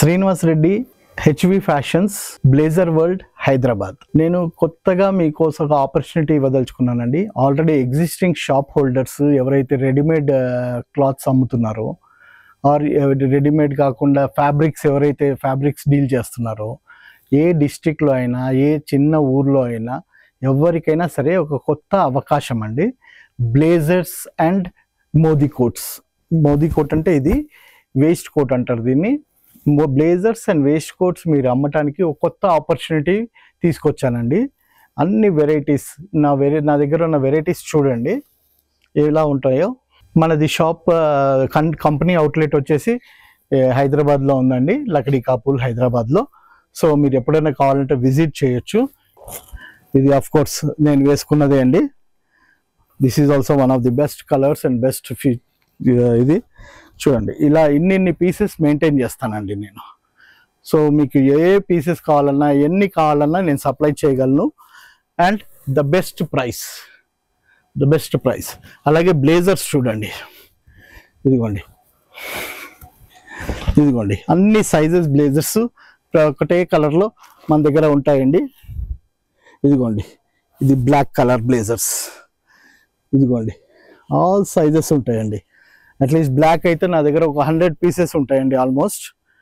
Srinivas Reddy, HV Fashions, Blazer World, Hyderabad. నేను కొత్తగా మీకోసం ఒక ఆపర్చునిటీ ఇవ్వదలుచుకున్నానండి. ఆల్రెడీ ఎగ్జిస్టింగ్ షాప్ హోల్డర్స్ ఎవరైతే రెడీమేడ్ క్లాత్స్ అమ్ముతున్నారో ఆర్ రెడీమేడ్ కాకుండా ఫ్యాబ్రిక్స్ ఎవరైతే ఫ్యాబ్రిక్స్ డీల్ చేస్తున్నారో, ఏ డిస్ట్రిక్ట్లో అయినా ఏ చిన్న ఊర్లో అయినా ఎవరికైనా సరే ఒక కొత్త అవకాశం అండి. Blazers and Modi coats. Modi coat అంటే ఇది వేస్ట్ కోట్ అంటారు దీన్ని. బ్లేజర్స్ అండ్ వేస్ట్ కోట్స్ మీరు అమ్మటానికి ఒక కొత్త ఆపర్చునిటీ తీసుకొచ్చానండి. అన్ని వెరైటీస్ నా దగ్గర ఉన్న వెరైటీస్ చూడండి ఎలా ఉంటాయో. మనది షాప్ కంపెనీ అవుట్లెట్ వచ్చేసి హైదరాబాద్లో ఉందండి, లక్డీ కాపూల్ హైదరాబాద్లో. సో మీరు ఎప్పుడైనా కావాలంటే విజిట్ చేయొచ్చు. ఇది ఆఫ్ కోర్స్ నేను వేసుకున్నదే అండి. This is also one of the best colours and best ఇది చూడండి. ఇలా ఇన్ని పీసెస్ మెయింటైన్ చేస్తానండి నేను. సో మీకు ఏ పీసెస్ కావాలన్నా ఎన్ని కావాలన్నా నేను సప్లై చేయగలను. And the best price. అలాగే బ్లేజర్స్ చూడండి, ఇదిగోండి అన్ని సైజెస్ బ్లేజర్స్ ఒకటే కలర్లో మన దగ్గర ఉంటాయండి. ఇదిగోండి, ఇది బ్లాక్ కలర్ బ్లేజర్స్. ఇదిగోండి ఆల్ సైజెస్ ఉంటాయండి. అట్లీస్ట్ బ్లాక్ అయితే నా దగ్గర ఒక 100 పీసెస్ ఉంటాయండి ఆల్మోస్ట్.